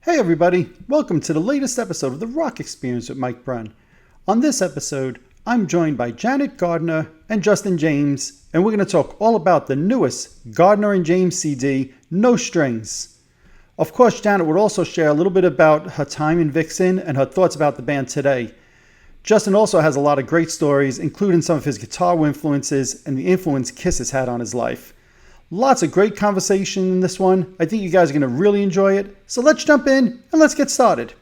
Hey everybody, welcome to the latest episode of the Rock Experience with Mike Brunn. On this episode, I'm joined by Janet Gardner and Justin James, and we're going to talk all about the newest Gardner and James CD, No Strings. Of course, Janet would also share a little bit about her time in Vixen and her thoughts about the band today. Justin also has a lot of great stories, including some of his guitar influences and the influence Kiss has had on his life. Lots of great conversation in this one. I think you guys are going to really enjoy it. So let's jump in and let's get started.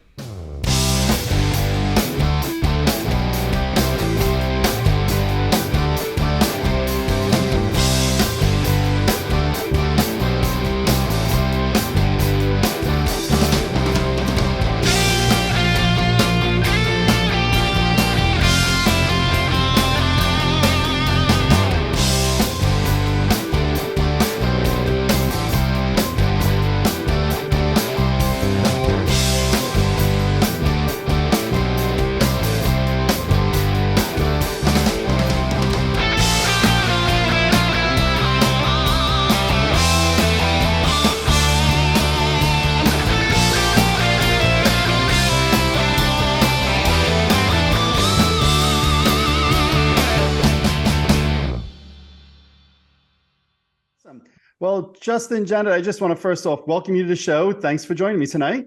Well, Justin, Janet, I just want to first off welcome you to the show. Thanks for joining me tonight.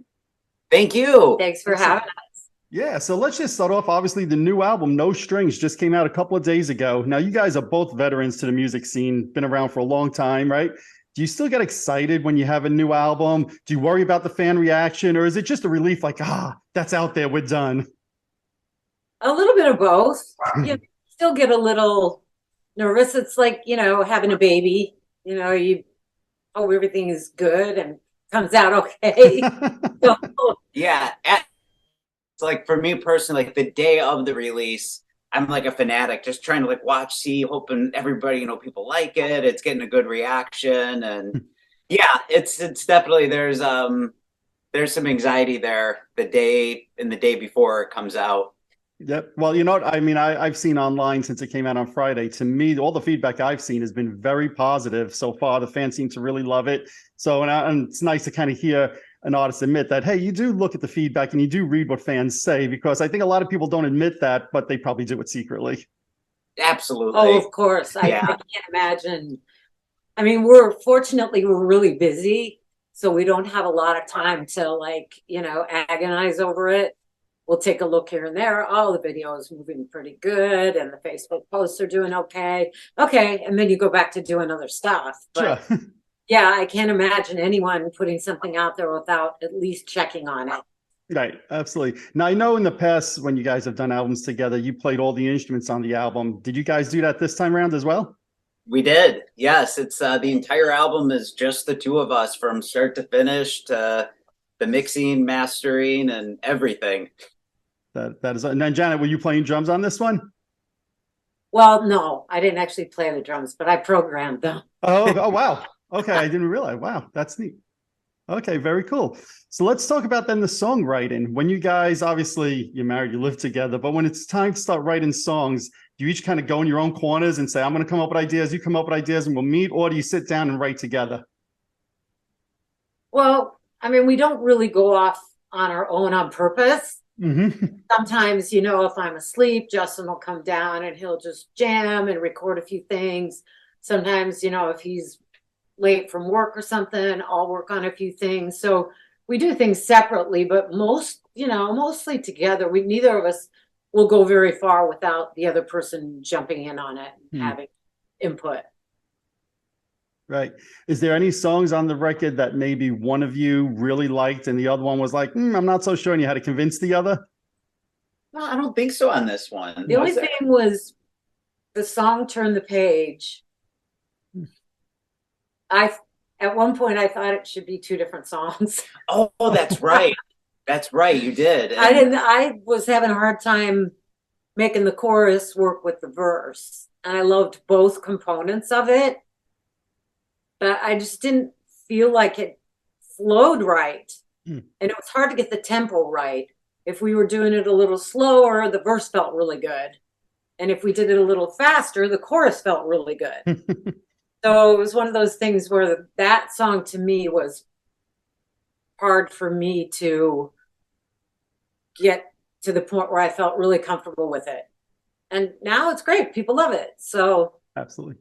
Thank you. Thanks for having us. Yeah, so let's just start off. Obviously, the new album, No Strings, just came out a couple of days ago. Now, you guys are both veterans to the music scene, been around for a long time, right? Do you still get excited when you have a new album? Do you worry about the fan reaction, or is it just a relief like, that's out there, we're done? A little bit of both. You still get a little nervous. It's like, having a baby. You hope everything is good and comes out okay. So, Yeah. It's like for me personally, like the day of the release, I'm like a fanatic, just trying to like watch, see, hoping everybody, people like it. It's getting a good reaction. And yeah, it's definitely there's some anxiety there the day before it comes out. Yep. Well, you know what? I mean, I've seen online since it came out on Friday. To me, all the feedback I've seen has been very positive so far. The fans seem to really love it. So, and it's nice to kind of hear an artist admit that, hey, you do look at the feedback and you do read what fans say, because I think a lot of people don't admit that, but they probably do it secretly. Absolutely. oh, of course. I can't imagine. I mean, we're really busy, so we don't have a lot of time to agonize over it. We'll take a look here and there. Oh, the video is moving pretty good, and the Facebook posts are doing okay. Okay, and then you go back to doing other stuff. But Sure. yeah, I can't imagine anyone putting something out there without at least checking on it. Right. Absolutely. Now, I know in the past when you guys have done albums together, you played all the instruments on the album. Did you guys do that this time around as well? We did. Yes. It's the entire album is just the two of us from start to finish, to the mixing, mastering, and everything. That is. And then, Janet, were you playing drums on this one? Well, no, I didn't actually play the drums, but I programmed them. Oh, wow. Okay. I didn't realize. Wow. That's neat. Okay. Very cool. So let's talk about then the songwriting. When you guys, obviously you're married, you live together, but when it's time to start writing songs, do you each kind of go in your own corners and say, I'm going to come up with ideas, you come up with ideas, and we'll meet? Or do you sit down and write together? Well, I mean, we don't really go off on our own on purpose. Mm-hmm. Sometimes, if I'm asleep, Justin will come down and he'll just jam and record a few things. Sometimes, if he's late from work or something, I'll work on a few things. So we do things separately, but mostly together. Neither of us will go very far without the other person jumping in on it and having input. Right. Is there any songs on the record that maybe one of you really liked and the other one was like, I'm not so sure, and you had to convince the other? No, I don't think so on this one. The only thing was the song Turn the Page. At one point I thought it should be two different songs. Oh, that's right. That's right. You did. I was having a hard time making the chorus work with the verse. And I loved both components of it. But I just didn't feel like it flowed right. And it was hard to get the tempo right. If we were doing it a little slower, the verse felt really good. And if we did it a little faster, the chorus felt really good. So it was one of those things where that song to me was hard for me to get to the point where I felt really comfortable with it. And now it's great. People love it. So Absolutely.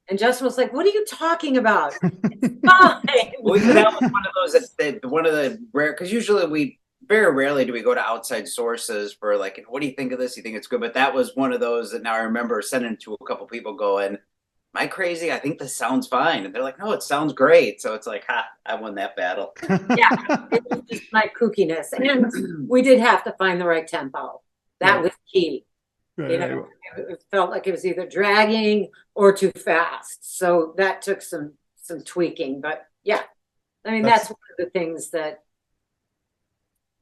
and Justin was like, "What are you talking about? It's fine." Well, that was one of those one of the rare, because usually we very rarely do we go to outside sources for like, what do you think of this? You think it's good? But that was one of those that now I remember sending to a couple people going, "Am I crazy? I think this sounds fine." And they're like, "No, it sounds great." So it's like, ha, I won that battle. Yeah, it was just my kookiness. And we did have to find the right tempo. That Right. was key. Right, You know, it felt like it was either dragging or too fast. So that took some tweaking. But yeah, I mean, that's one of the things that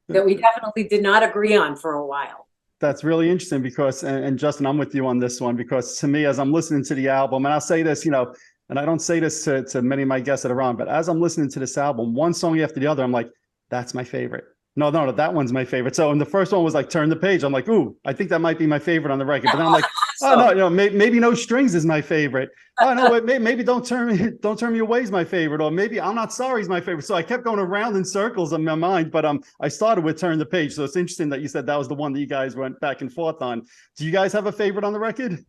we definitely did not agree on for a while. That's really interesting because, and Justin, I'm with you on this one, because to me, as I'm listening to the album, and I'll say this, you know, and I don't say this to many of my guests that are on, but as I'm listening to this album, one song after the other, I'm like, that's my favorite. No, that one's my favorite. So, and the first one was like Turn the Page. I'm like, ooh, I think that might be my favorite on the record. But then I'm like, oh no, you know, maybe No Strings is my favorite. Oh no, maybe Don't Turn Me Away is my favorite, or maybe I'm Not Sorry is my favorite. So I kept going around in circles in my mind. But I started with Turn the Page. So it's interesting that you said that was the one that you guys went back and forth on. Do you guys have a favorite on the record?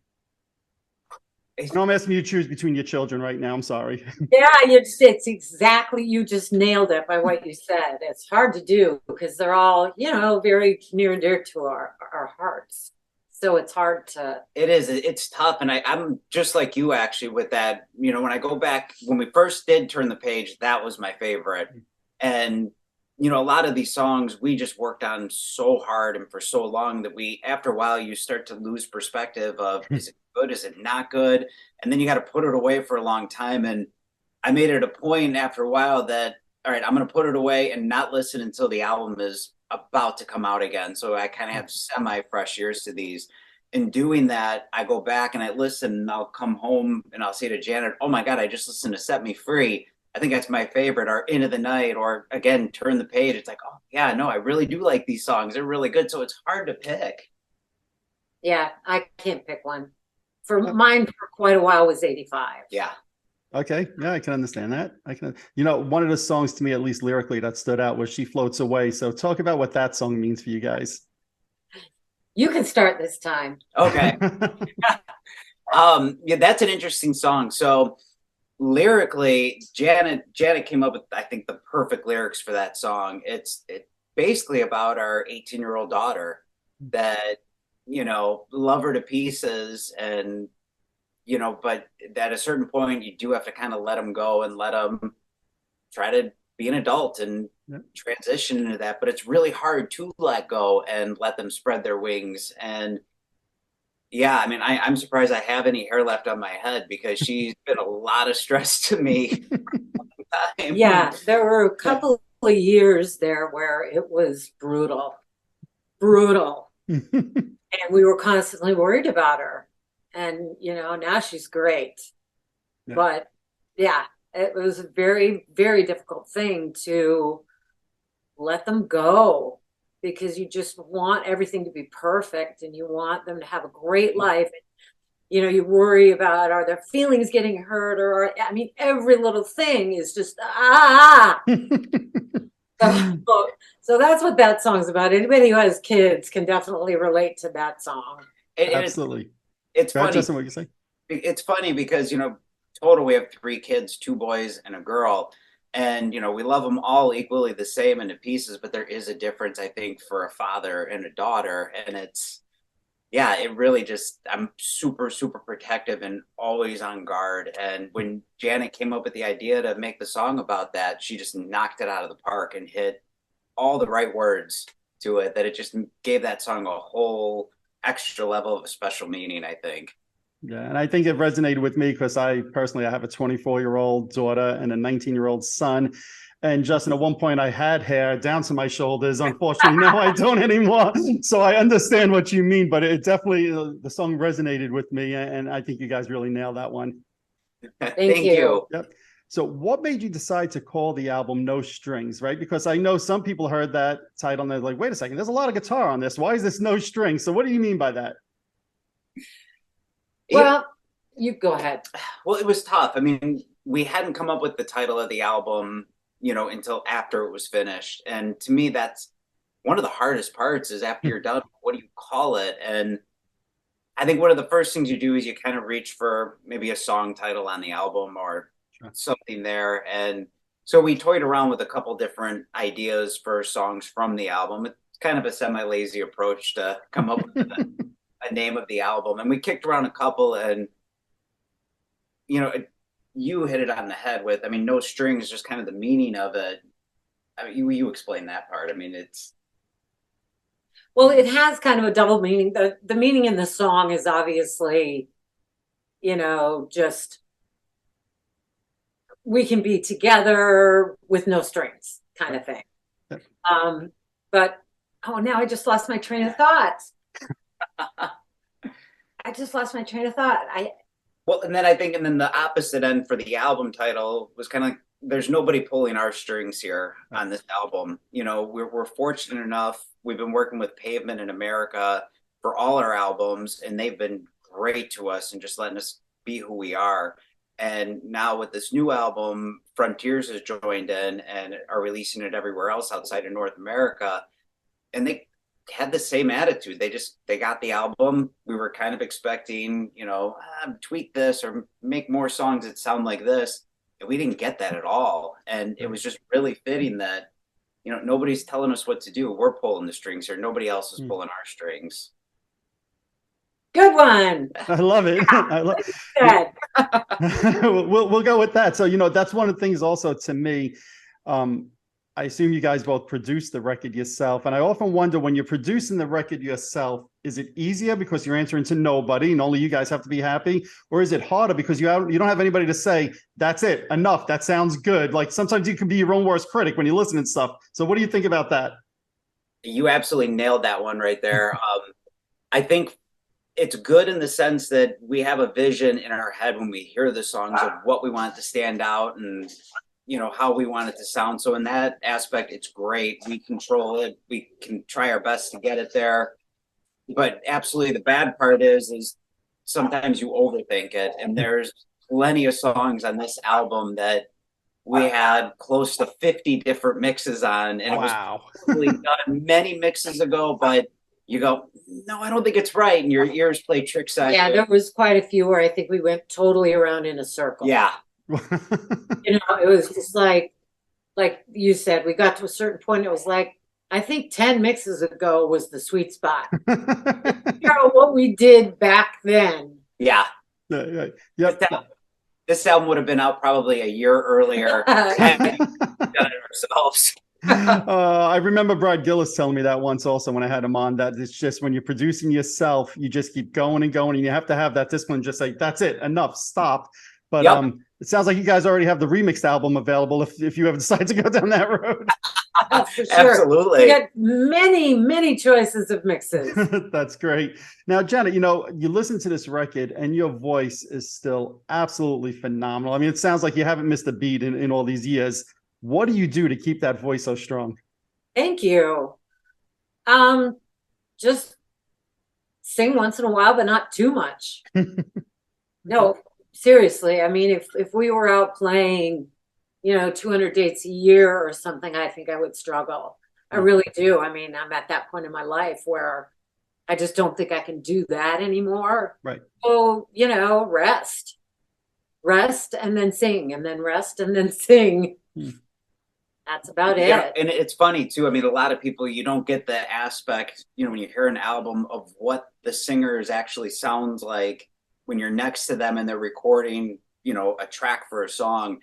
No, I'm asking you to choose between your children right now. I'm sorry. Yeah, it's exactly, you just nailed it by what you said. It's hard to do because they're all, you know, very near and dear to our hearts. So it's hard to. It is. It's tough. And I'm just like you actually with that. You know, when I go back, when we first did Turn the Page, that was my favorite. And, you know, a lot of these songs we just worked on so hard and for so long that after a while, you start to lose perspective of, is it good? Is it not good? And then you got to put it away for a long time. And I made it a point after a while that, all right, I'm going to put it away and not listen until the album is about to come out again. So I kind of have semi-fresh ears to these. In doing that, I go back and I listen, and I'll come home and I'll say to Janet, "Oh my God, I just listened to Set Me Free. I think that's my favorite," or Into the Night, or again, Turn the Page. It's like, oh yeah, no, I really do like these songs. They're really good. So it's hard to pick. Yeah, I can't pick one. For mine for quite a while was 85. Yeah. Okay. Yeah, I can understand that. You know, one of the songs to me, at least lyrically, that stood out was She Floats Away. So talk about what that song means for you guys. You can start this time. Okay. Yeah, that's an interesting song. So lyrically, Janet came up with, I think, the perfect lyrics for that song. It's basically about our 18-year-old daughter that, you know, love her to pieces, and you know, but at a certain point you do have to kind of let them go and let them try to be an adult and transition into that. But it's really hard to let go and let them spread their wings. And yeah, I mean, I'm surprised I have any hair left on my head because she's been a lot of stress to me. Yeah, there were a couple of years there where it was brutal. And we were constantly worried about her. And, you know, now she's great. Yeah. But yeah, it was a very, very difficult thing to let them go, because you just want everything to be perfect and you want them to have a great life. And, you know, you worry about, are their feelings getting hurt? Or, I mean, every little thing is just, So that's what that song's about. Anybody who has kids can definitely relate to that song. Absolutely. It's funny. Justin, what you say? It's funny because, you know, total we have 3 kids, 2 boys and a girl. And, you know, we love them all equally the same into pieces, but there is a difference, I think, for a father and a daughter. And it's, yeah, it really just, I'm super, super protective and always on guard. And when Janet came up with the idea to make the song about that, she just knocked it out of the park and hit all the right words to it, that it just gave that song a whole extra level of a special meaning, I think. Yeah, and I think it resonated with me because I have a 24-year-old daughter and a 19-year-old son. And Justin, at one point I had hair down to my shoulders. Unfortunately, now I don't anymore. So I understand what you mean, but it definitely, the song resonated with me. And I think you guys really nailed that one. Thank you. Yep. So what made you decide to call the album No Strings, right? Because I know some people heard that title and they're like, wait a second, there's a lot of guitar on this. Why is this no strings? So what do you mean by that? Well, you go ahead. Well, it was tough. I mean, we hadn't come up with the title of the album until after it was finished. And to me, that's one of the hardest parts is after you're done, what do you call it? And I think one of the first things you do is you kind of reach for maybe a song title on the album or something there. And so we toyed around with a couple different ideas for songs from the album. It's kind of a semi-lazy approach to come up with a name of the album. And we kicked around a couple, and, you hit it on the head with, No Strings, just kind of the meaning of it. You explain that part. Well, it has kind of a double meaning. The meaning in the song is obviously, just we can be together with no strings kind of thing. But now I just lost my train of thought. Well, and then I think, and then the opposite end for the album title was kind of like, there's nobody pulling our strings here on this album. We're fortunate enough. We've been working with Pavement in America for all our albums, and they've been great to us and just letting us be who we are. And now with this new album, Frontiers has joined in and are releasing it everywhere else outside of North America. And they had the same attitude. They got the album. We were kind of expecting, tweak this or make more songs that sound like this. And we didn't get that at all. And it was just really fitting that, nobody's telling us what to do. We're pulling the strings here. Nobody else is pulling our strings. Good one. I love it. I love it. We'll go with that. So, that's one of the things also to me. I assume you guys both produced the record yourself. And I often wonder, when you're producing the record yourself, is it easier because you're answering to nobody and only you guys have to be happy? Or is it harder because you don't have anybody to say, that's it, enough, that sounds good? Like sometimes you can be your own worst critic when you listen and stuff. So what do you think about that? You absolutely nailed that one right there. I think it's good in the sense that we have a vision in our head when we hear the songs of what we want to stand out and how we want it to sound. So in that aspect, it's great. We control it. We can try our best to get it there. But absolutely the bad part is sometimes you overthink it. And there's plenty of songs on this album that we had close to 50 different mixes on. And it was probably done many mixes ago, but you go, no, I don't think it's right. And your ears play tricks on you. Yeah, there was quite a few where I think we went totally around in a circle. Yeah. It was just like you said, we got to a certain point. It was like, I think 10 mixes ago was the sweet spot. What we did back then. Yeah. Yep. This album would have been out probably a year earlier. Done it ourselves. I remember Brad Gillis telling me that once also when I had him on, that it's just when you're producing yourself, you just keep going and going, and you have to have that discipline. Just like, that's it, enough, stop. But it sounds like you guys already have the remixed album available if you ever decide to go down that road. Oh, for sure. Absolutely. We got many choices of mixes. That's great. Now, Janet, you listen to this record and your voice is still absolutely phenomenal. It sounds like you haven't missed a beat in all these years. What do you do to keep that voice so strong? Thank you. Just sing once in a while, but not too much. No, seriously. If we were out playing, 200 dates a year or something, I think I would struggle. I really do. I'm at that point in my life where I just don't think I can do that anymore. Right. So, rest and then sing, and then rest and then sing. That's about it. Yeah, and it's funny too. A lot of people, you don't get the aspect, when you hear an album, of what the singers actually sounds like when you're next to them and they're recording, a track for a song.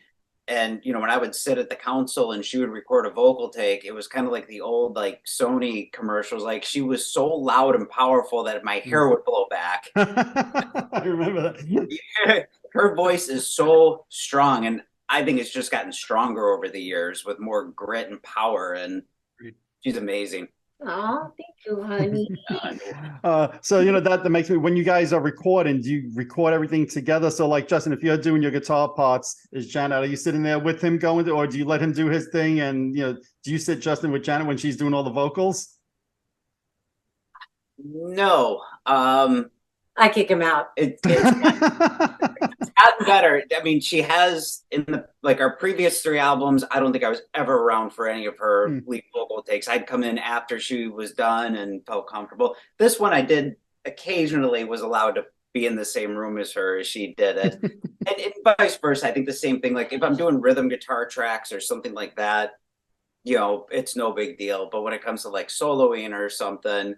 And, when I would sit at the console and she would record a vocal take, it was kind of like the old, Sony commercials. Like, she was so loud and powerful that my hair would blow back. I remember that. Her voice is so strong. And I think it's just gotten stronger over the years with more grit and power. And she's amazing. Oh, thank you, honey. So, that makes me, when you guys are recording, do you record everything together? So like, Justin, if you're doing your guitar parts, is Janet, are you sitting there with him going, or do you let him do his thing? And, do you sit, Justin, with Janet when she's doing all the vocals? No. I kick him out. It's got gotten better. I mean, she has in the like our previous 3 albums. I don't think I was ever around for any of her lead vocal takes. I'd come in after she was done and felt comfortable. This one I did occasionally was allowed to be in the same room as her as she did it, and vice versa. I think the same thing. Like if I'm doing rhythm guitar tracks or something like that, it's no big deal. But when it comes to like soloing or something,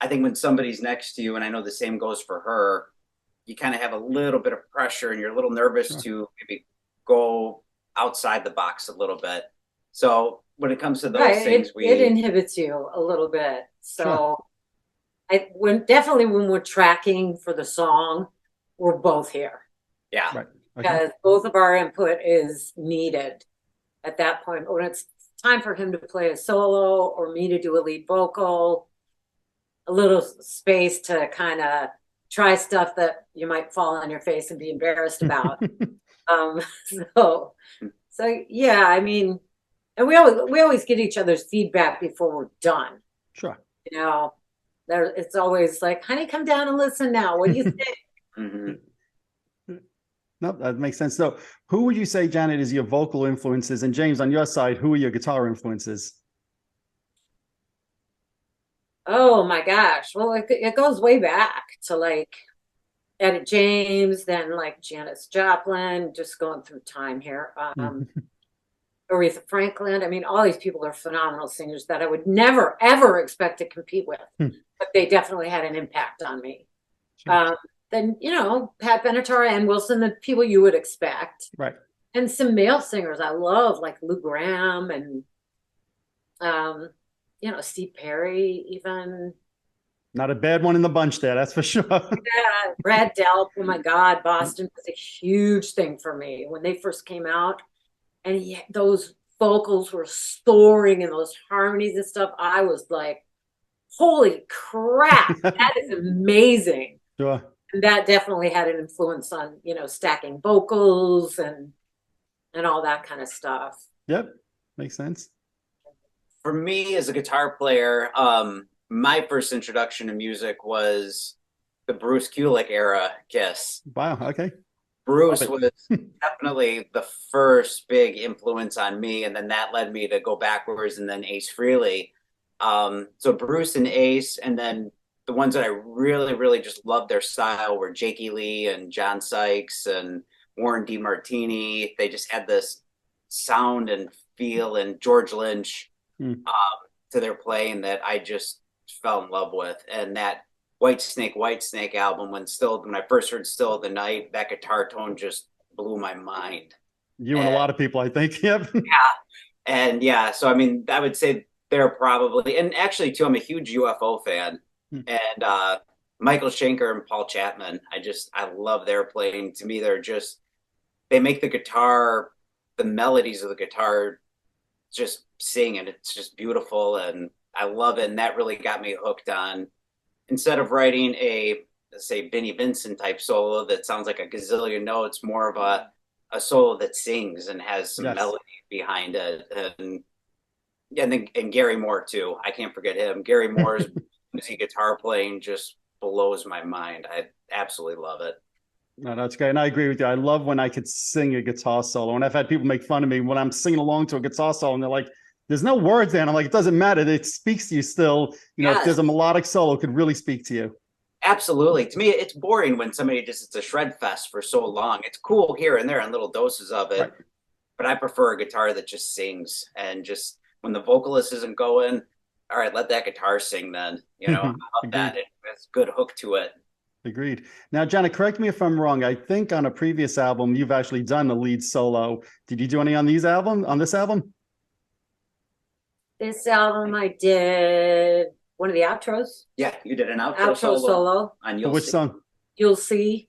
I think when somebody's next to you, and I know the same goes for her, you kind of have a little bit of pressure and you're a little nervous to maybe go outside the box a little bit. So when it comes to those things, it inhibits you a little bit. So definitely when we're tracking for the song, we're both here. Yeah. Right. Okay. Because both of our input is needed at that point. When it's time for him to play a solo or me to do a lead vocal, a little space to kind of try stuff that you might fall on your face and be embarrassed about. So yeah, I mean, and we always get each other's feedback before we're done. Sure. It's always like, honey, come down and listen now. What do you think? Mm-hmm. No, that makes sense. So who would you say, Janet, is your vocal influences? And James, on your side, who are your guitar influences? Oh my gosh. Well, it goes way back to like Etta James, then like Janis Joplin, just going through time here. Aretha Franklin. I mean, all these people are phenomenal singers that I would never, ever expect to compete with, but they definitely had an impact on me. Sure. Then, Pat Benatar and Wilson, the people you would expect. Right. And some male singers I love, like Lou Gramm and, Steve Perry, even. Not a bad one in the bunch there, that's for sure. Yeah, Brad Delp. Oh my God, Boston was a huge thing for me when they first came out, and those vocals were soaring and those harmonies and stuff. I was like, "Holy crap, that is amazing!" Sure. And that definitely had an influence on stacking vocals and all that kind of stuff. Yep, makes sense. For me as a guitar player, my first introduction to music was the Bruce Kulick era Kiss. Wow, okay. Bruce was definitely the first big influence on me, and then that led me to go backwards and then Ace Frehley. So Bruce and Ace, and then the ones that I really, really just loved their style were Jakey Lee and John Sykes and Warren DeMartini. They just had this sound and feel, and George Lynch to their playing that I just fell in love with. And that White Snake album, when I first heard Still of the Night, that guitar tone just blew my mind. And a lot of people, I think. Yep. Yeah. And yeah, so I mean, I would say they're probably, and actually too, I'm a huge UFO fan. And Michael Schenker and Paul Chapman, I love their playing. To me, they make the guitar, the melodies of the guitar just sing, and it's just beautiful, and I love it. And that really got me hooked on, instead of writing a, say, Vinnie Vincent type solo that sounds like a gazillion notes, more of a solo that sings and has some melody behind it. And Gary Moore too. I can't forget him. Gary Moore's music guitar playing just blows my mind. I absolutely love it. No, that's great. And I agree with you. I love when I could sing a guitar solo. And I've had people make fun of me when I'm singing along to a guitar solo and they're like, there's no words there. And I'm like, it doesn't matter. It speaks to you still. If there's a melodic solo, it could really speak to you. Absolutely. To me, it's boring when somebody it's a shred fest for so long. It's cool here and there in little doses of it. Right. But I prefer a guitar that just sings, and just when the vocalist isn't going, all right, let that guitar sing then. I love that. It's a good hook to it. Agreed. Now, Janet, correct me if I'm wrong. I think on a previous album, you've actually done the lead solo. Did you do any on this album? This album, I did one of the outros. Yeah, you did an outro solo. On Which song? You'll See.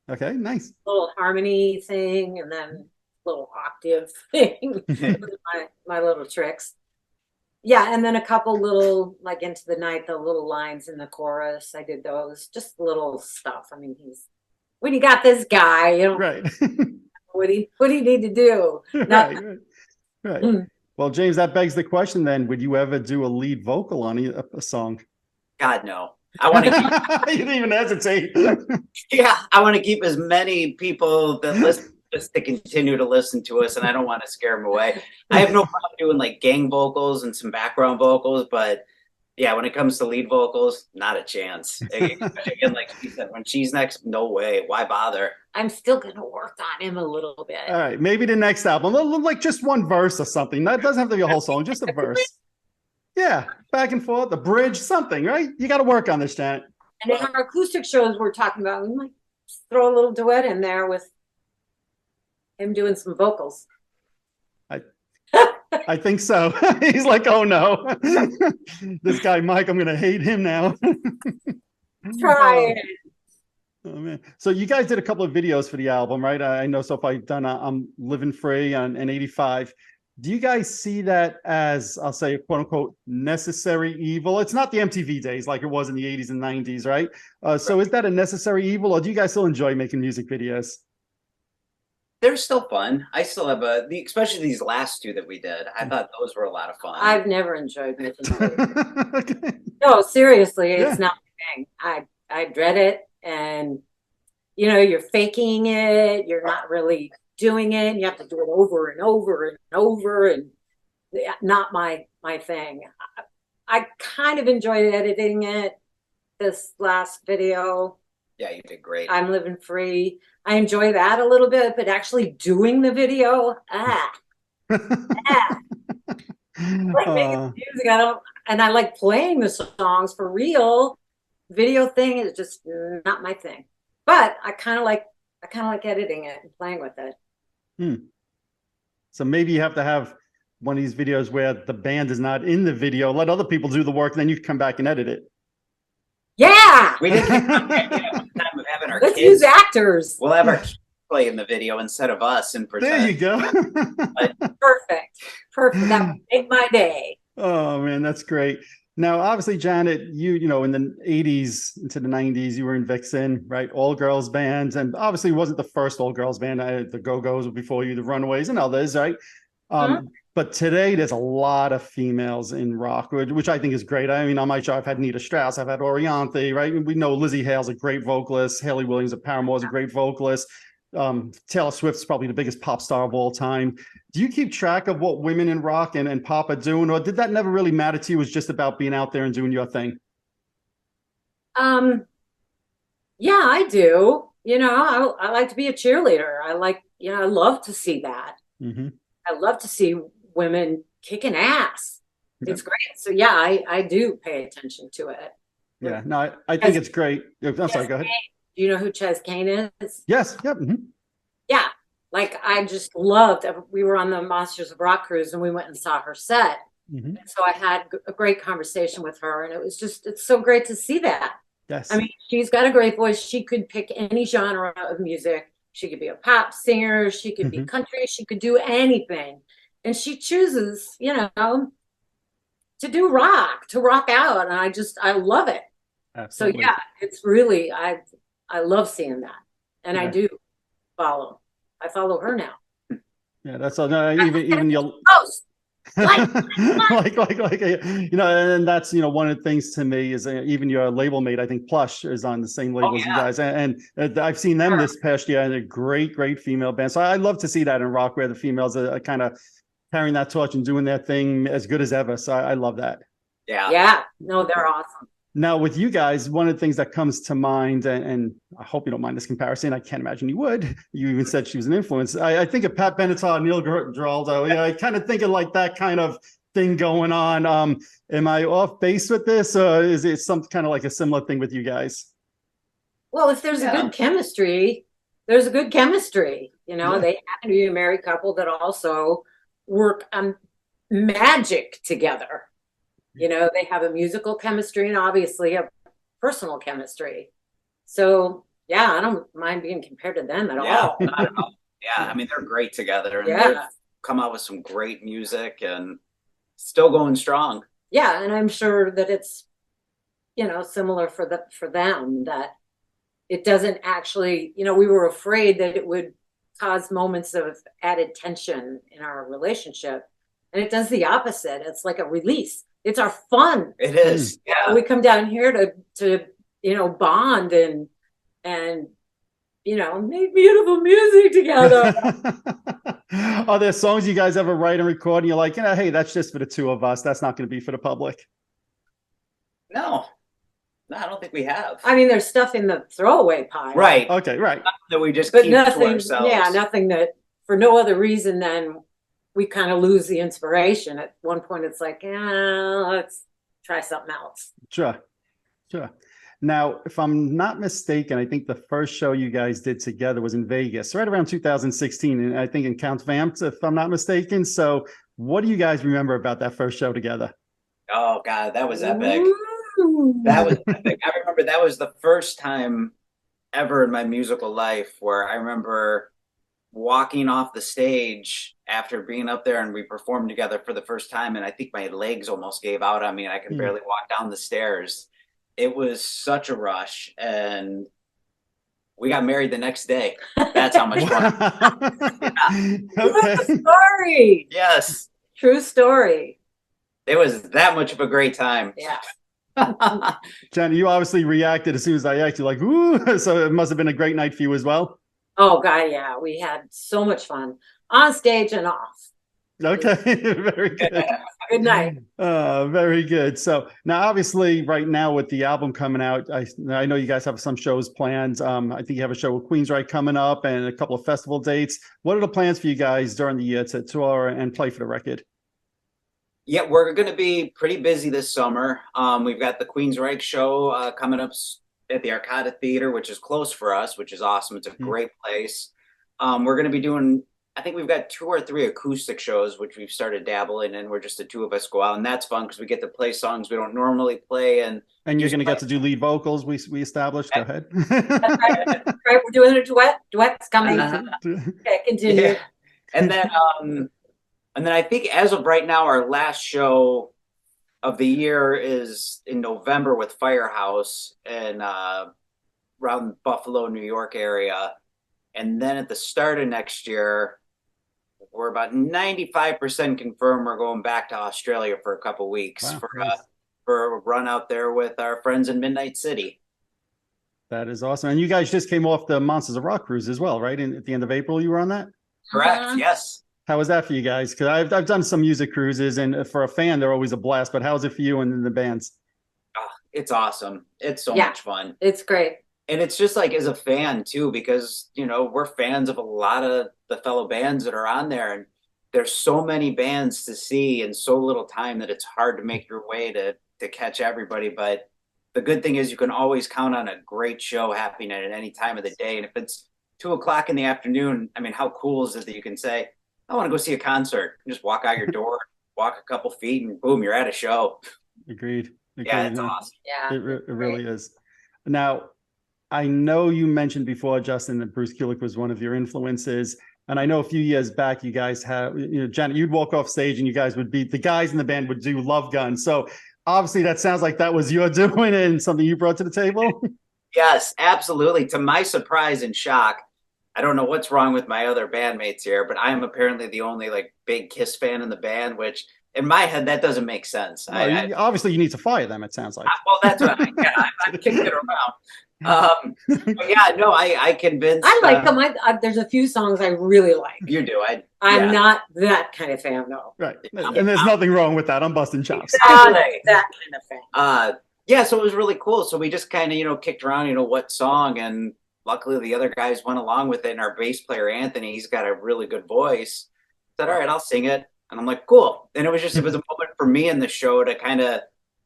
Okay, nice. A little harmony thing, and then a little octave thing. my little tricks. Yeah, and then a couple little, like Into the Night, the little lines in the chorus. I did those, just little stuff. I mean, when you got this guy, right. what do you need to do? Right. Well, James, that begs the question then, would you ever do a lead vocal on a song? God, no. I want to You didn't even hesitate. yeah, I want to keep as many people that listen just to continue to listen to us, and I don't want to scare them away. I have no problem doing like gang vocals and some background vocals, but yeah, when it comes to lead vocals, not a chance. Again, like she said, when she's next, no way. Why bother? I'm still gonna work on him a little bit. All right, maybe the next album, like just one verse or something. That doesn't have to be a whole song, just a verse. Yeah, back and forth, a bridge, something, right? You got to work on this, Janet. And in our acoustic shows we're talking about, we might throw a little duet in there with him doing some vocals. I think so. He's like, oh no, this guy Mike, I'm gonna hate him now. Try it. Oh man! So you guys did a couple of videos for the album, right? I know so far you've done "I'm Living Free" and '85. Do you guys see that as, I'll say, quote unquote, necessary evil? It's not the MTV days like it was in the '80s and '90s, right? So is that a necessary evil, or do you guys still enjoy making music videos? They're still fun. I still have especially these last two that we did. I thought those were a lot of fun. I've never enjoyed making videos. Okay. No, seriously, it's Yeah. not my thing. I dread it, and you're faking it. You're not really doing it. You have to do it over and over and over, and not my thing. I kind of enjoyed editing it. This last video, Yeah, you did great. I'm Living Free. I enjoy that a little bit, but actually doing the video, like making music, I like playing the songs for real. Video thing is just not my thing. But I kind of like editing it and playing with it. So maybe you have to have one of these videos where the band is not in the video, let other people do the work, then you come back and edit it. Yeah, We did time of having our let's kids. use actors. We'll have our kids play in the video instead of us and pretend. There you go. Perfect. That would make my day. Oh man, that's great. Now, obviously, Janet, you know, in the 80s into the 90s, you were in Vixen, right? All girls bands. And obviously it wasn't the first all girls band. The Go-Go's were before you, the Runaways and others, right? But today there's a lot of females in rock, which I think is great. I mean, on my show, I've had Nita Strauss, I've had Orianthi, right? We know Lizzie Hale's a great vocalist. Haley Williams of Paramore is a great vocalist. Taylor Swift's probably the biggest pop star of all time. Do you keep track of what women in rock and pop are doing, or did that never really matter to you? It was just about being out there and doing your thing? Yeah, I do. I like to be a cheerleader. I love to see that. Mm-hmm. I love to see women kicking ass. It's great. So yeah, I do pay attention to it. Yeah, no, I think it's great. I'm sorry, go ahead. Do you know who Ches Kane is? Yes, yep. Mm-hmm. Yeah, like I just loved. We were on the Monsters of Rock cruise and we went and saw her set. Mm-hmm. So I had a great conversation with her, and it's so great to see that. Yes. I mean, she's got a great voice. She could pick any genre of music. She could be a pop singer. She could be country. She could do anything. And she chooses, to do rock, to rock out. And I love it. Absolutely. So yeah, it's really, I love seeing that. And I do I follow her now. Yeah, that's all. No, even your post. like and that's one of the things to me is even your label mate, I think Plush is on the same label as you guys, and I've seen them this past year, and they're great female band. So I love to see that in rock where the females are kind of carrying that torch and doing their thing as good as ever. So I love that. Yeah, no, they're awesome. Now, with you guys, one of the things that comes to mind, and I hope you don't mind this comparison, I can't imagine you would. You even said she was an influence. I think of Pat Benatar, Neil Giraldo. Yeah, I kind of think of like that kind of thing going on. Am I off base with this, or is it some kind of like a similar thing with you guys? Well, if there's a good chemistry, there's a good chemistry. They happen to be a married couple that also work on magic together. They have a musical chemistry and obviously a personal chemistry. So yeah, I don't mind being compared to them at all. Not at all. Yeah, I mean, they're great together, and they've come out with some great music and still going strong. Yeah, and I'm sure that it's similar for them, that it doesn't actually, we were afraid that it would cause moments of added tension in our relationship. and it does the opposite. It's like a release. It's our fun. It is. Yeah. We come down here to bond and make beautiful music together. Are there songs you guys ever write and record and you're like, hey, that's just for the two of us. That's not going to be for the public? No, I don't think we have. I mean, there's stuff in the throwaway pile. Right. Okay, right. That we just But keep to nothing, ourselves. yeah, nothing that for no other reason than we kind of lose the inspiration. At one point, it's like, let's try something else. Sure. Now, if I'm not mistaken, I think the first show you guys did together was in Vegas, right around 2016, and I think in Count Vamped, if I'm not mistaken. So what do you guys remember about that first show together? Oh, God, that was epic. Ooh. That was epic. I remember that was the first time ever in my musical life where I remember walking off the stage after being up there, and we performed together for the first time, and I think my legs almost gave out on me and I could barely walk down the stairs. It was such a rush, and we got married the next day. That's how much fun. Okay. True story. Yes. True story. It was that much of a great time. Yeah. Jen, you obviously reacted as soon as I asked you, like, ooh, so it must have been a great night for you as well. Oh, God, yeah. We had so much fun on stage and off. Okay, very good. Good night. Very good. So now, obviously, right now with the album coming out, I know you guys have some shows planned. I think you have a show with Queensryche coming up and a couple of festival dates. What are the plans for you guys during the year to tour and play for the record? Yeah, we're going to be pretty busy this summer. We've got the Queensryche show coming up at the Arcada Theater, which is close for us, which is awesome. It's a great place. We're going to be doing, I think we've got 2 or 3 acoustic shows, which we've started dabbling in, where just the two of us go out, and that's fun because we get to play songs we don't normally play. And you're going to get to do lead vocals. We established. Go ahead. That's right. We're doing a duet. Duet's coming. Okay, continue. Yeah. And then I think as of right now, our last show of the year is in November with Firehouse in around Buffalo, New York area. And then at the start of next year, we're about 95% confirmed we're going back to Australia for a couple weeks. Wow, for nice. for a run out there with our friends in Midnight City. That is awesome. And you guys just came off the Monsters of Rock cruise as well, right? At the end of April, you were on that? Correct. Yes. How was that for you guys? Because I've done some music cruises, and for a fan, they're always a blast. But how's it for you and the bands? Oh, it's awesome. It's so much fun. It's great. And it's just like as a fan too, because, we're fans of a lot of the fellow bands that are on there, and there's so many bands to see in so little time that it's hard to make your way to catch everybody. But the good thing is you can always count on a great show happening at any time of the day. And if it's 2:00 in the afternoon, I mean, how cool is it that you can say, I want to go see a concert, and just walk out your door, walk a couple feet, and boom, you're at a show. Agreed. Yeah, it's awesome. Yeah. It really is. Now, I know you mentioned before, Justin, that Bruce Kulick was one of your influences. And I know a few years back, you guys have, Janet, you'd walk off stage and you guys would be, the guys in the band would do Love Gun. So obviously that sounds like that was your doing and something you brought to the table. Yes, absolutely. To my surprise and shock, I don't know what's wrong with my other bandmates here, but I'm apparently the only big Kiss fan in the band, which in my head, that doesn't make sense. Well, obviously you need to fire them, it sounds like. Well, that's what I'm kicking it around. But yeah, no, I convinced. I like them. There's a few songs I really like. You do. I'm not that kind of fan, though. Right. And there's nothing wrong with that. I'm busting chops. Exactly. That kind of fan. Yeah, so it was really cool. So we just kind of, kicked around, what song, and luckily the other guys went along with it. And our bass player, Anthony, he's got a really good voice. Said, all right, I'll sing it. And I'm like, cool. And it was a moment for me in the show to kind of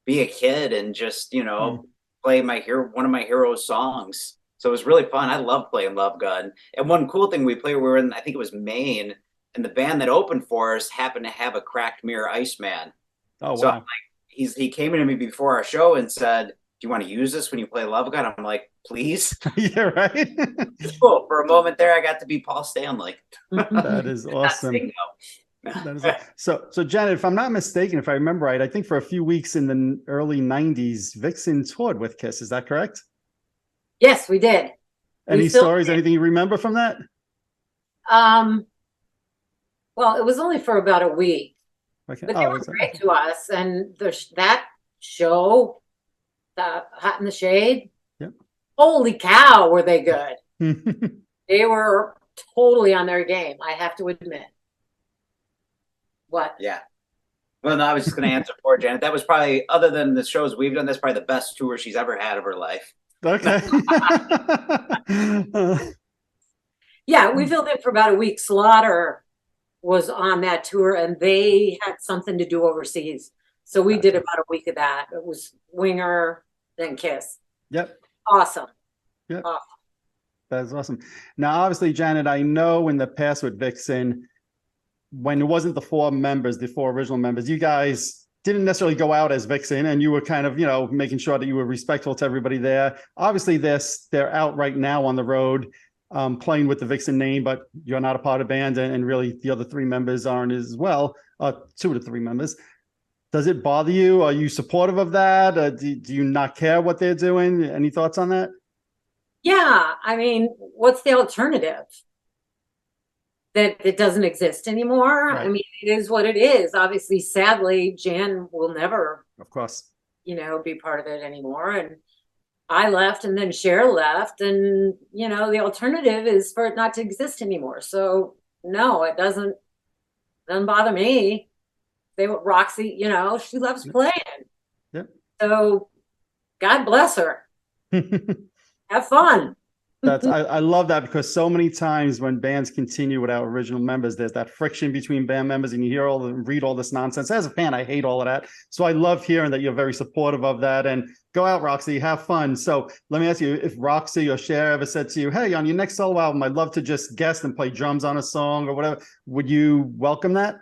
be a kid and just, play one of my heroes' songs. So it was really fun. I love playing Love Gun. And one cool thing we were in, I think it was Maine, and the band that opened for us happened to have a cracked mirror Iceman. Oh, wow. So he came into me before our show and said, do you want to use this when you play Love Gun? I'm like, please. Yeah, right. Cool. For a moment there, I got to be Paul Stanley. That is awesome. So Janet, if I'm not mistaken, if I remember right, I think for a few weeks in the early 90s, Vixen toured with Kiss. Is that correct? Yes, we did. Any stories, anything you remember from that? Well, it was only for about a week. Okay. But they Oh, were is that? great to us, and that show, the Hot in the Shade, Yep. holy cow, were they good. Yep. They were totally on their game, I have to admit. What? Yeah. Well, no, I was just going to answer for Janet. That was probably, other than the shows we've done, that's probably the best tour she's ever had of her life. Okay. Yeah, we filled in for about a week. Slaughter was on that tour, and they had something to do overseas. So we did about a week of that. It was Winger, then Kiss. Yep. Awesome. Yep. Awesome. That's awesome. Now, obviously, Janet, I know in the past with Vixen, when it wasn't the four members, the four original members, you guys didn't necessarily go out as Vixen, and you were kind of, making sure that you were respectful to everybody there. Obviously, they're out right now on the road, playing with the Vixen name, but you're not a part of the band, and really the other three members aren't as well. Two of the three members. Does it bother you? Are you supportive of that? Do you not care what they're doing? Any thoughts on that? Yeah, I mean, what's the alternative? That it doesn't exist anymore. Right. I mean, it is what it is. Obviously, sadly, Jan will never, Of course. be part of it anymore. And I left, and then Cher left, and the alternative is for it not to exist anymore. So no, it doesn't bother me. Roxy, she loves playing. Yep. So God bless her. Have fun. I love that, because so many times when bands continue without original members, there's that friction between band members, and you read all this nonsense. As a fan, I hate all of that. So I love hearing that you're very supportive of that, and go out, Roxy, have fun. So let me ask you, if Roxy or Cher ever said to you, hey, on your next solo album, I'd love to just guest and play drums on a song or whatever, would you welcome that?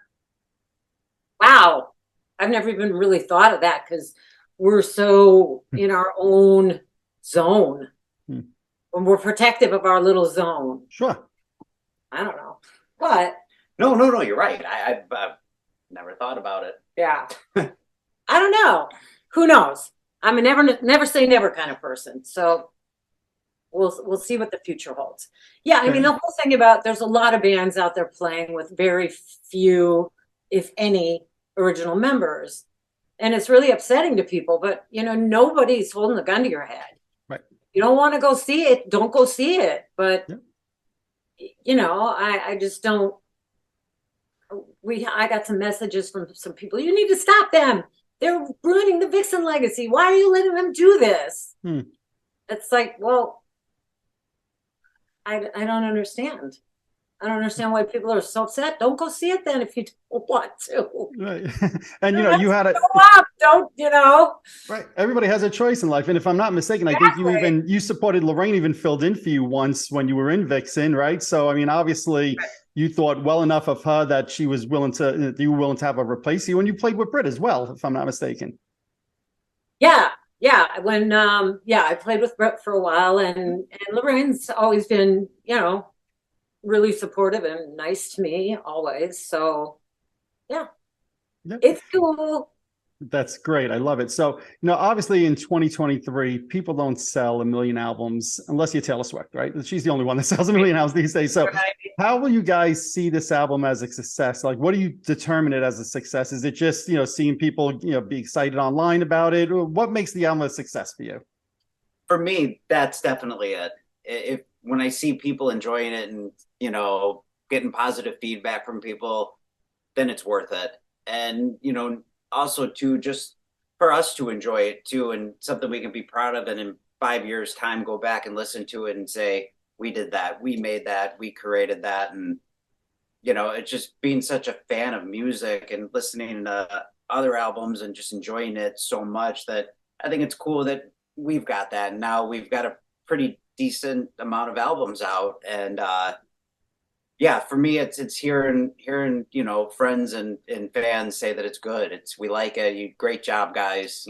Wow. I've never even really thought of that, because we're so in our own zone. When we're protective of our little zone. Sure. I don't know. But No, you're right. I've never thought about it. yeah. I don't know. Who knows? I'm a never say never kind of person. So we'll see what the future holds. Yeah, I mean, the whole thing about, there's a lot of bands out there playing with very few, if any, original members. And it's really upsetting to people, but nobody's holding a gun to your head. Right. You don't want to go see it, don't go see it. But I just don't. I got some messages from some people. You need to stop them. They're ruining the Vixen legacy. Why are you letting them do this? It's like, well, I don't understand. I don't understand why people are so upset. Don't go see it then if you don't want to. Right. And you had right. Everybody has a choice in life. And if I'm not mistaken, Exactly. I think you supported Lorraine, even filled in for you once when you were in Vixen, right? So I mean, obviously you thought well enough of her that you were willing to have her replace you, and you played with Britt as well, if I'm not mistaken. Yeah. When I played with Britt for a while, and Lorraine's always been, really supportive and nice to me always. So yeah. Yep. It's cool. That's great. I love it. So, obviously in 2023, people don't sell 1 million albums unless you're Taylor Swift, right? She's the only one that sells 1 million albums these days. So how will you guys see this album as a success? Like, what do you determine it as a success? Is it just, seeing people, be excited online about it? Or what makes the album a success for you? For me, that's definitely it. When I see people enjoying it and, getting positive feedback from people, then it's worth it. And, also to just for us to enjoy it too, and something we can be proud of, and in 5 years time go back and listen to it and say, we did that, we made that, we created that. And it's just being such a fan of music and listening to other albums and just enjoying it so much that I think it's cool that we've got that. And now we've got a pretty decent amount of albums out. And for me, it's hearing friends and fans say that it's good. We like it. Great job, guys.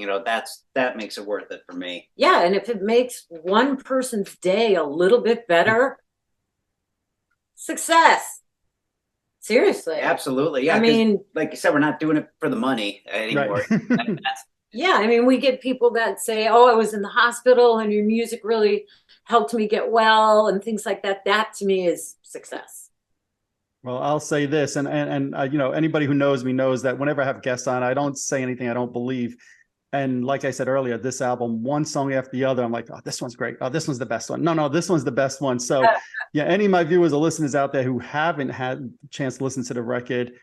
That makes it worth it for me. Yeah, and if it makes one person's day a little bit better, success. Seriously, absolutely. Yeah, I mean, like you said, we're not doing it for the money anymore. Right. Yeah, I mean, we get people that say, "Oh, I was in the hospital, and your music really helped me get well," and things like that. That to me is success. Well, I'll say this, and you know, anybody who knows me knows that whenever I have guests on, I don't say anything I don't believe. And like I said earlier, this album, one song after the other, I'm like, oh, this one's great. Oh, this one's the best one. No, this one's the best one. So, yeah, any of my viewers or listeners out there who haven't had a chance to listen to the record,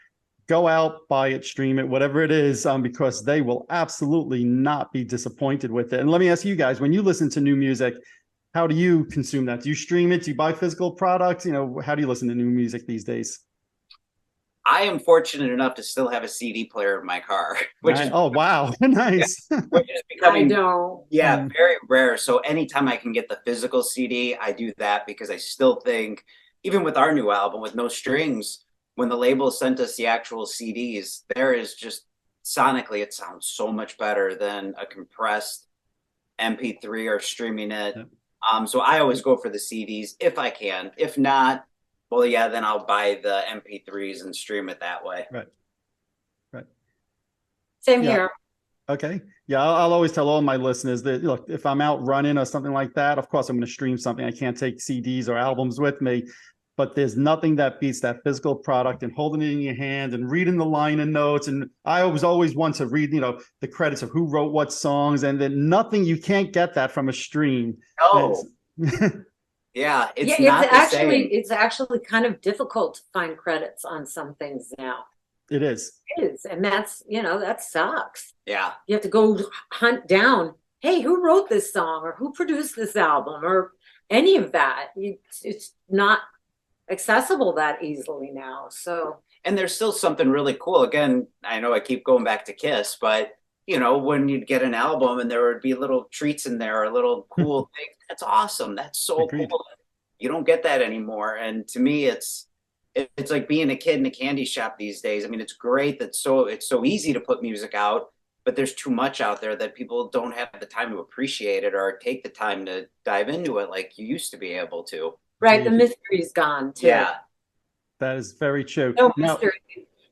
go out, buy it, stream it, whatever it is, because they will absolutely not be disappointed with it. And let me ask you guys, when you listen to new music, how do you consume that? Do you stream it? Do you buy physical products? You know, how do you listen to new music these days? I am fortunate enough to still have a CD player in my car, which is oh wow, nice. which is becoming I don't. very rare. So anytime I can get the physical CD, I do that because I still think, even with our new album with No Strings, when the label sent us the actual CDs, there is just sonically it sounds so much better than a compressed MP3 or streaming it. Yep. So I always go for the CDs if I can. If not, well, yeah, then I'll buy the MP3s and stream it that way. Right. Same Yeah. here. Okay. Yeah, I'll always tell all my listeners that, look, if I'm out running or something like that, of course I'm going to stream something. I can't take CDs or albums with me, but there's nothing that beats that physical product and holding it in your hand and reading the liner notes. And I was always want to read, you know, the credits of who wrote what songs, and then nothing, you can't get that from a stream. Oh, yeah, it's it's actually kind of difficult to find credits on some things now. It is. It is, and that's, you know, that sucks. Yeah, you have to go hunt down, hey, who wrote this song or who produced this album or any of that. It's not accessible that easily now. So, and there's still something really cool. Again, I know I keep going back to Kiss, but you know, when you'd get an album and there would be little treats in there or little cool things, that's awesome. That's so Agreed. cool. You don't get that anymore. And to me, it's like being a kid in a candy shop these days. I mean, it's great that it's so easy to put music out, but there's too much out there that people don't have the time to appreciate it or take the time to dive into it like you used to be able to. Right, the mystery's gone too. Yeah, that is very true. No mystery.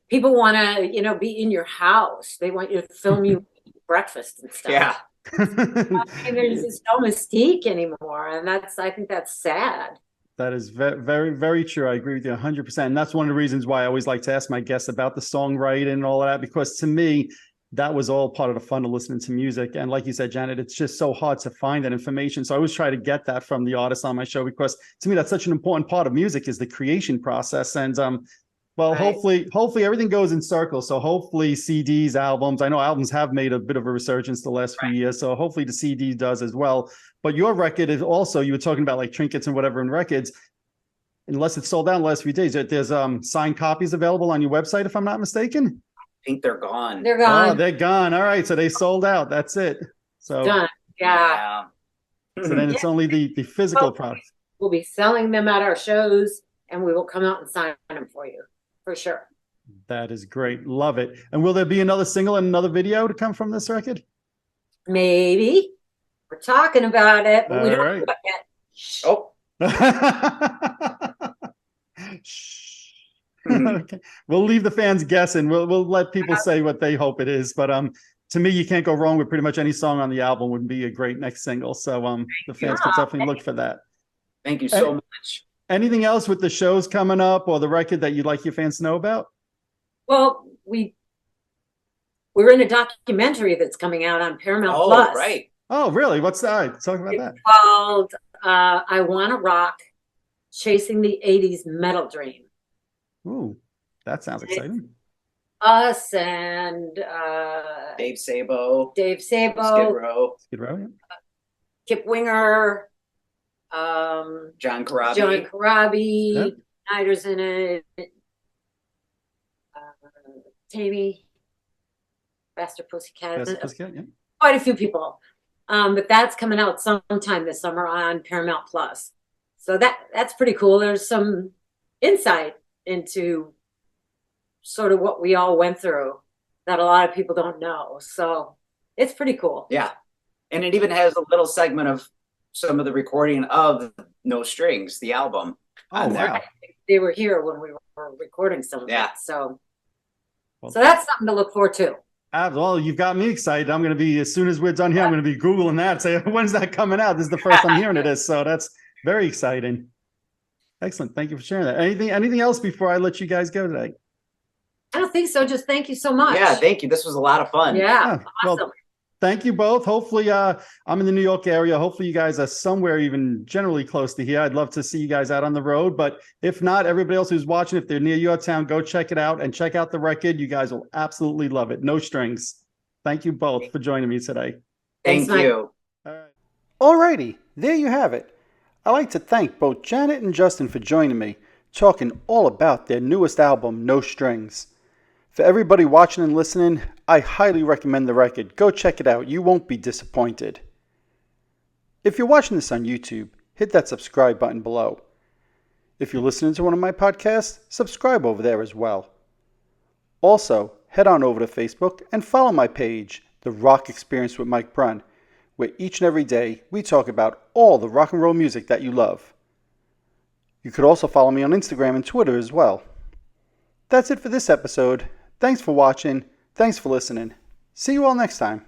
People want to, you know, be in your house. They want you to film you breakfast and stuff. Yeah. And there's just no mystique anymore, and I think that's sad. That is very, very true. I agree with you 100%. And that's one of the reasons why I always like to ask my guests about the songwriting and all of that, because to me, that was all part of the fun of listening to music. And like you said, Janet, it's just so hard to find that information. So I always try to get that from the artists on my show, because to me, that's such an important part of music is the creation process. And well, Right. hopefully everything goes in circles. So hopefully CDs, albums, I know albums have made a bit of a resurgence the last few years. So hopefully the CD does as well. But your record is also, you were talking about like trinkets and whatever in records, unless it's sold out in the last few days, there's signed copies available on your website, if I'm not mistaken. I think they're gone. They're gone. Oh, they're gone. All right. So they sold out. That's it. So, Done. Yeah. So then it's only the physical product. We'll be selling them at our shows, and we will come out and sign them for you, for sure. That is great. Love it. And will there be another single and another video to come from this record? Maybe. We're talking about it, but we All don't right. know it yet. Shh. Okay. We'll leave the fans guessing. We'll let people say what they hope it is. But to me, you can't go wrong with pretty much any song on the album. Would be a great next single. So the fans can definitely look for that. Thank you so much. Anything else with the shows coming up or the record that you'd like your fans to know about? Well, we're in a documentary that's coming out on Paramount Oh, Plus. right. Oh, really? What's that? Talk about that. It's called I Wanna Rock, Chasing the 80s Metal Dream. Ooh, that sounds exciting. Us and Dave Sabo, Skid Row, Skid Row, yeah. Kip Winger, John Corabi, Yep. Snyder's in it, Tammy, Faster Pussycat, That's Pussycat, yeah. quite a few people. But that's coming out sometime this summer on Paramount Plus. So that's pretty cool. There's some insight into sort of what we all went through that a lot of people don't know. So it's pretty cool. Yeah. And it even has a little segment of some of the recording of No Strings, the album. Oh, wow. They were here when we were recording some of Yeah. it. So Well, that's something to look forward to. well, you've got me excited. I'm going to be, as soon as we're done here, I'm going to be Googling that. Say, when's that coming out? This is the first I'm hearing of this. So that's very exciting. Excellent. Thank you for sharing that. Anything else before I let you guys go today? I don't think so. Just thank you so much. Yeah, thank you. This was a lot of fun. Yeah, Well, awesome. thank you both. Hopefully, I'm in the New York area. Hopefully, you guys are somewhere even generally close to here. I'd love to see you guys out on the road. But if not, everybody else who's watching, if they're near your town, go check it out and check out the record. You guys will absolutely love it. No strings. Thank you both for joining me today. Thank Thanks, you. All righty, there you have it. I'd like to thank both Janet and Justin for joining me, talking all about their newest album, No Strings. For everybody watching and listening, I highly recommend the record. Go check it out. You won't be disappointed. If you're watching this on YouTube, hit that subscribe button below. If you're listening to one of my podcasts, subscribe over there as well. Also, head on over to Facebook and follow my page, The Rock Experience with Mike Brunn, where each and every day we talk about all the rock and roll music that you love. You could also follow me on Instagram and Twitter as well. That's it for this episode. Thanks for watching. Thanks for listening. See you all next time.